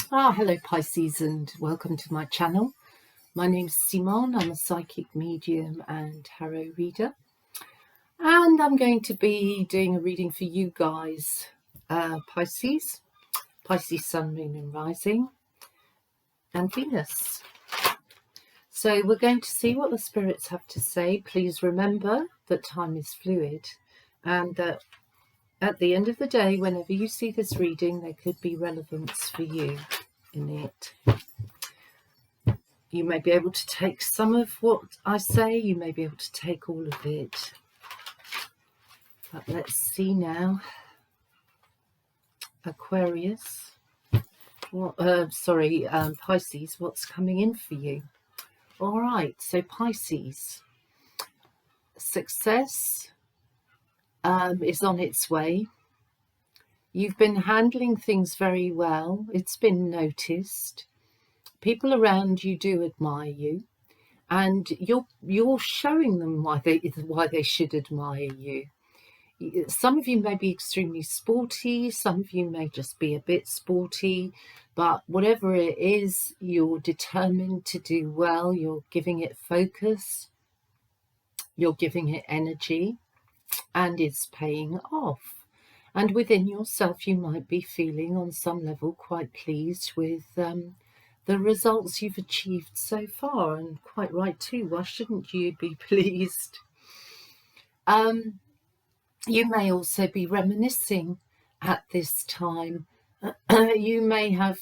Hello Pisces, and welcome to my channel. My name's Simone. I'm a psychic medium and tarot reader, and I'm going to be doing a reading for you guys, Pisces Sun, Moon and Rising, and Venus. So we're going to see what the spirits have to say. Please remember that time is fluid, and that at the end of the day, whenever you see this reading, there could be relevance for you in it. You may be able to take some of what I say, you may be able to take all of it. But let's see now. Aquarius, Pisces, what's coming in for you? All right, so Pisces, success is on its way. You've been handling things very well. It's been noticed. People around you do admire you, and you're showing them why they should admire you. Some of you may be extremely sporty, some of you may just be a bit sporty, but whatever it is, you're determined to do well. You're giving it focus, you're giving it energy, and it's paying off. And within yourself, you might be feeling on some level quite pleased with the results you've achieved so far, and quite right too. Why shouldn't you be pleased? You may also be reminiscing at this time. You may have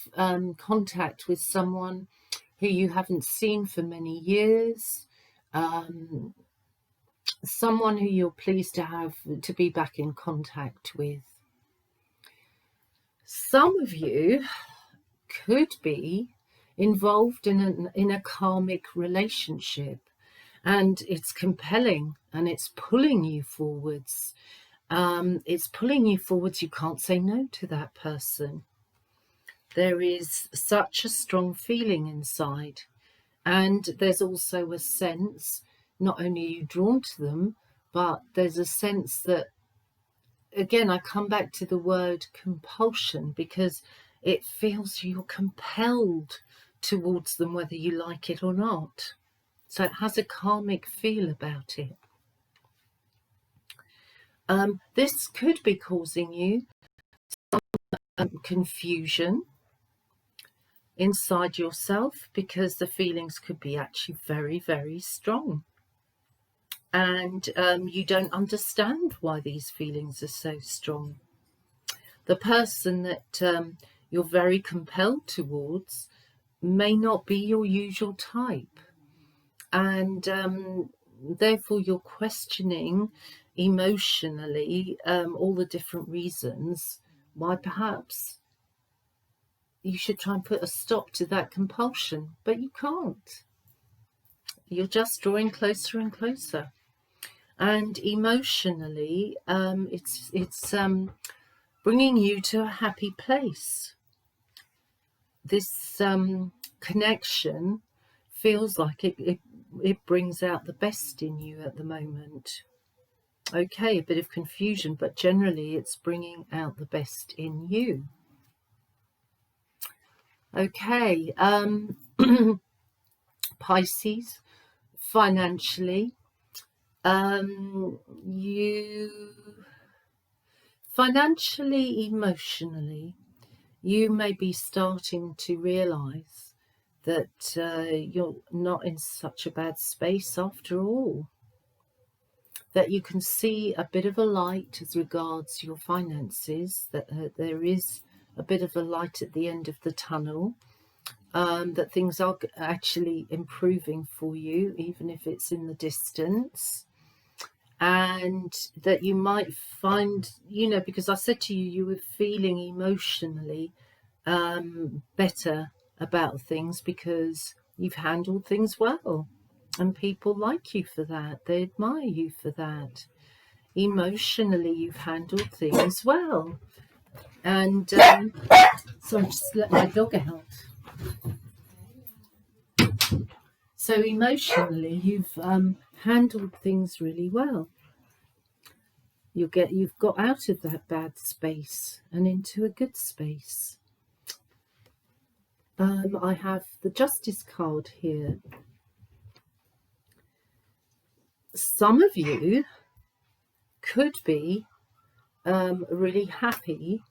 contact with someone who you haven't seen for many years, someone who you're pleased to be back in contact with. Some of you could be involved in a karmic relationship, and it's compelling and it's pulling you forwards. It's pulling you forwards. You can't say no to that person. There is such a strong feeling inside, and there's also a sense, not only are you drawn to them, but there's a sense that, again, I come back to the word compulsion, because it feels you're compelled towards them whether you like it or not. So it has a karmic feel about it. This could be causing you some confusion inside yourself, because the feelings could be actually very, very strong. And you don't understand why these feelings are so strong. The person that you're very compelled towards may not be your usual type. And therefore you're questioning emotionally all the different reasons why perhaps you should try and put a stop to that compulsion, but you can't. You're just drawing closer and closer, and emotionally it's bringing you to a happy place. This connection feels like it brings out the best in you at the moment. Okay, a bit of confusion, but generally it's bringing out the best in you. Okay, Pisces, financially, emotionally, you may be starting to realize that you're not in such a bad space after all, that you can see a bit of a light as regards your finances, that there is a bit of a light at the end of the tunnel, that things are actually improving for you, even if it's in the distance. And that you might find, because I said to you, you were feeling emotionally better about things because you've handled things well, and people like you for that. They admire you for that. Emotionally, you've handled things well. And so I just let my dog out. So emotionally, you've handled things really well. You've got out of that bad space and into a good space. I have the Justice card here. Some of you could be really happy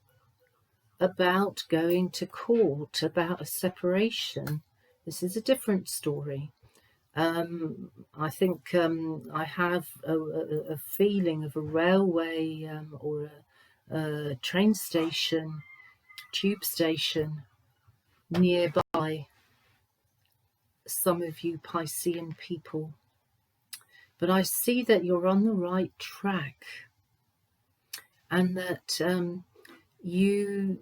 about going to court about a separation. This is a different story. I think I have a feeling of a railway or a train station, tube station nearby some of you Piscean people. But I see that you're on the right track, and that you're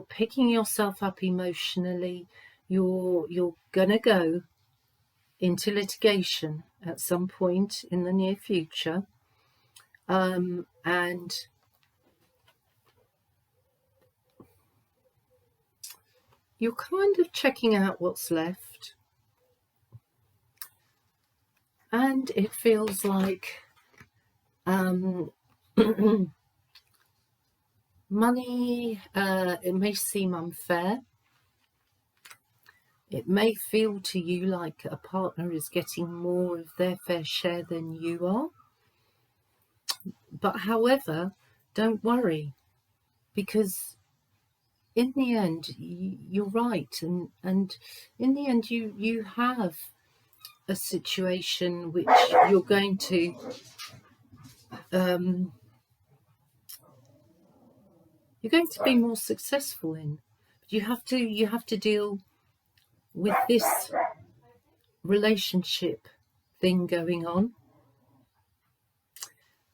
picking yourself up emotionally. You're gonna go into litigation at some point in the near future, and you're kind of checking out what's left, and it feels like money, it may seem unfair. It may feel to you like a partner is getting more of their fair share than you are. But however, don't worry, because in the end, you're right. And in the end, you have a situation which you're going to be more successful in. But you have to deal with this relationship thing going on.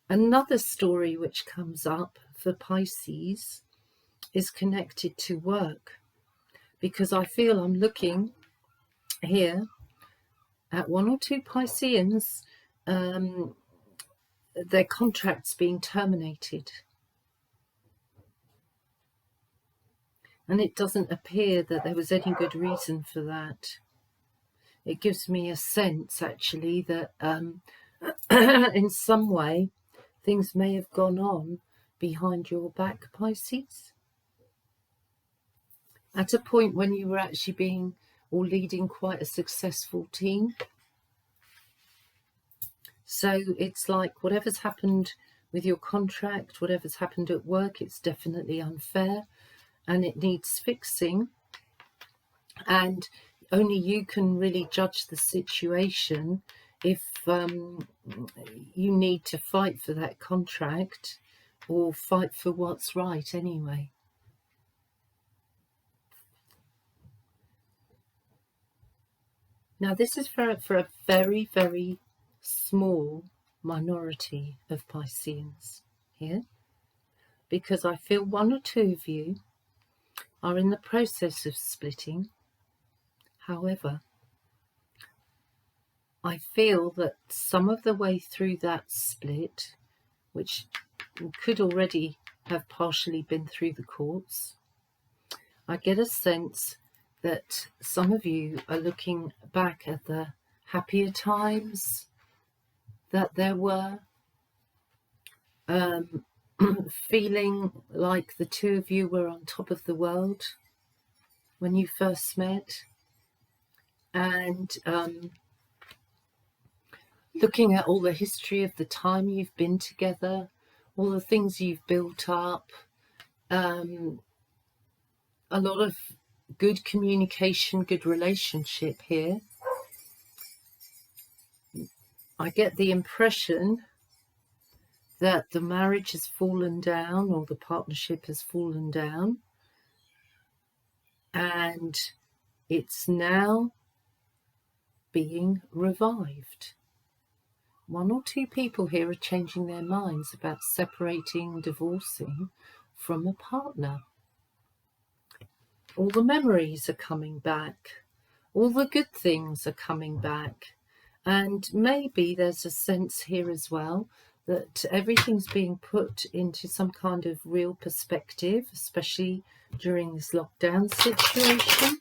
Another story which comes up for Pisces is connected to work, because I feel I'm looking here at one or two Pisceans, their contracts being terminated. And it doesn't appear that there was any good reason for that. It gives me a sense, actually, that in some way things may have gone on behind your back, Pisces, at a point when you were actually being or leading quite a successful team. So it's like whatever's happened with your contract, whatever's happened at work, it's definitely unfair and it needs fixing. And only you can really judge the situation if you need to fight for that contract or fight for what's right anyway. Now, this is for a very, very small minority of Pisceans here, because I feel one or two of you are in the process of splitting. However, I feel that some of the way through that split, which could already have partially been through the courts, I get a sense that some of you are looking back at the happier times that there were, feeling like the two of you were on top of the world when you first met, and looking at all the history of the time you've been together, all the things you've built up, a lot of good communication, good relationship here. I get the impression that the marriage has fallen down, or the partnership has fallen down, and it's now being revived. One or two people here are changing their minds about separating, divorcing from a partner. All the memories are coming back. All the good things are coming back. And maybe there's a sense here as well that everything's being put into some kind of real perspective, especially during this lockdown situation,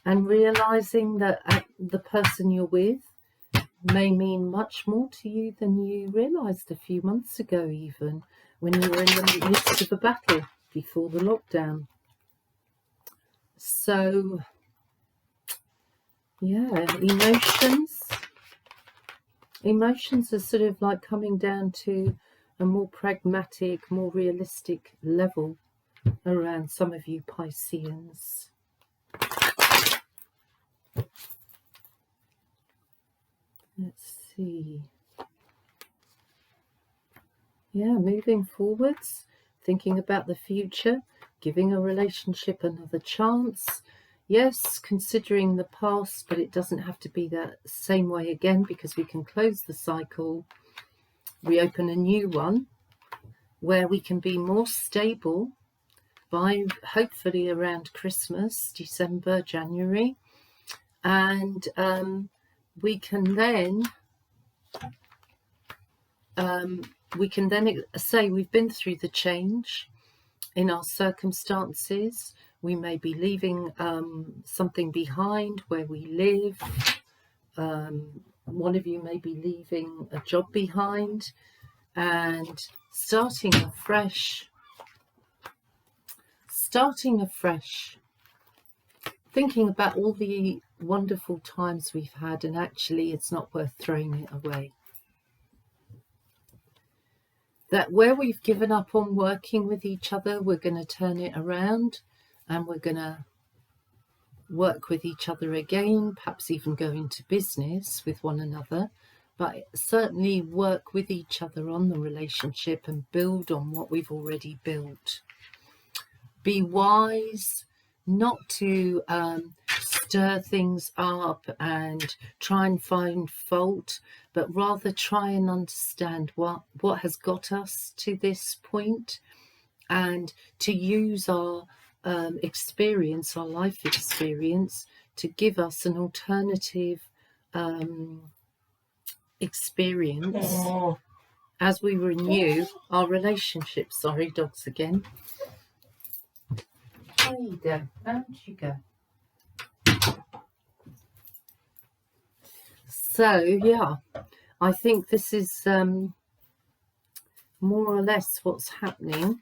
and realizing that the person you're with may mean much more to you than you realized a few months ago, even when you were in the midst of a battle before the lockdown. So, yeah, emotions are sort of like coming down to a more pragmatic, more realistic level around some of you Pisceans. Let's see. Yeah, moving forwards, thinking about the future, giving a relationship another chance. Yes, considering the past, but it doesn't have to be that same way again, because we can close the cycle, reopen a new one where we can be more stable by hopefully around Christmas, December, January, and we can then say we've been through the change in our circumstances. We may be leaving something behind where we live. One of you may be leaving a job behind and starting afresh, thinking about all the wonderful times we've had, and actually it's not worth throwing it away. That where we've given up on working with each other, we're going to turn it around and we're going to work with each other again, perhaps even go into business with one another, but certainly work with each other on the relationship and build on what we've already built. Be wise not to stir things up and try and find fault, but rather try and understand what has got us to this point, and to use our experience, our life experience, to give us an alternative experience as we renew our relationship. Sorry, dogs again. There you go. Down you go. So, yeah, I think this is more or less what's happening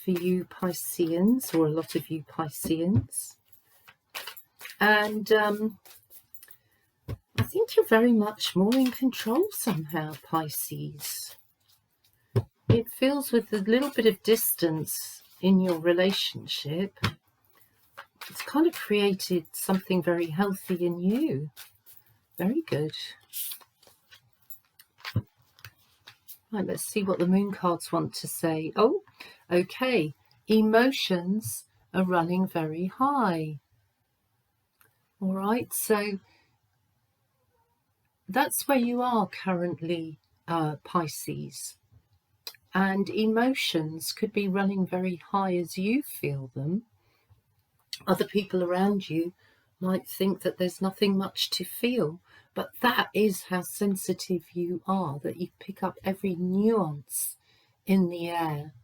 for you Pisceans, or a lot of you Pisceans. And I think you're very much more in control somehow, Pisces. It feels with a little bit of distance in your relationship, it's kind of created something very healthy in you. Very good. Right, let's see what the moon cards want to say. Oh, okay. Emotions are running very high. All right, so that's where you are currently, Pisces. And emotions could be running very high as you feel them. Other people around you might think that there's nothing much to feel, but that is how sensitive you are, that you pick up every nuance in the air,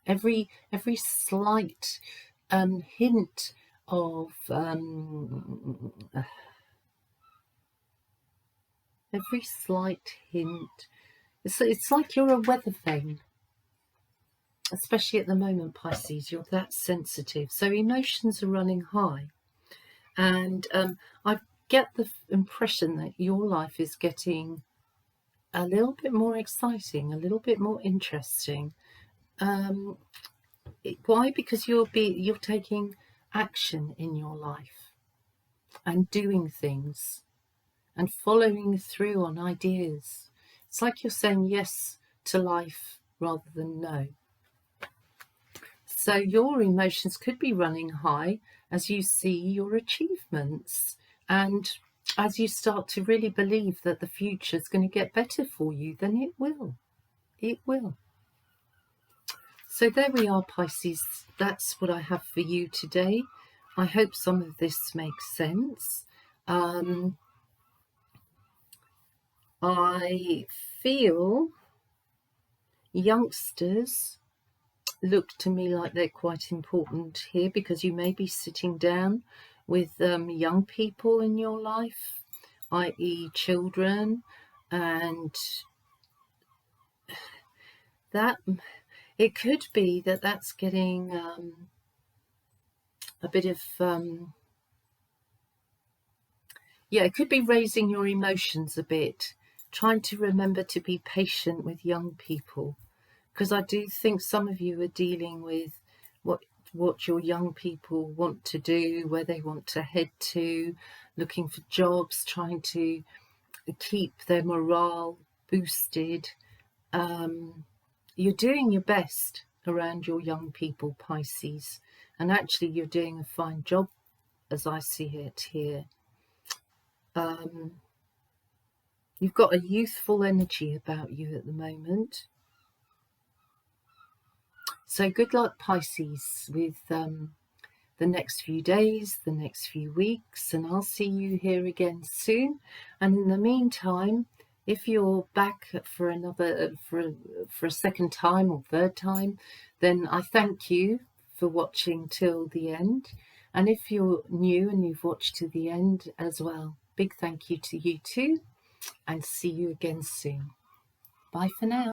every slight hint of every slight hint. It's like you're a weather vane, especially at the moment, Pisces. You're that sensitive, so emotions are running high. And I get the impression that your life is getting a little bit more exciting, a little bit more interesting. Why? Because you're taking action in your life and doing things and following through on ideas. It's like you're saying yes to life rather than no. So your emotions could be running high as you see your achievements, and as you start to really believe that the future is going to get better for you, then it will. It will. So there we are, Pisces. That's what I have for you today. I hope some of this makes sense. I feel youngsters look to me like they're quite important here, because you may be sitting down with young people in your life, i.e. children, and that it could be that that's getting a bit of, yeah, it could be raising your emotions a bit, trying to remember to be patient with young people, because I do think some of you are dealing with what your young people want to do, where they want to head to, looking for jobs, trying to keep their morale boosted. You're doing your best around your young people, Pisces, and actually you're doing a fine job as I see it here. You've got a youthful energy about you at the moment. So good luck, Pisces, with the next few days, the next few weeks, and I'll see you here again soon. And in the meantime, if you're back for another for a second time or third time, then I thank you for watching till the end. And if you're new and you've watched to the end as well, big thank you to you too, and see you again soon. Bye for now.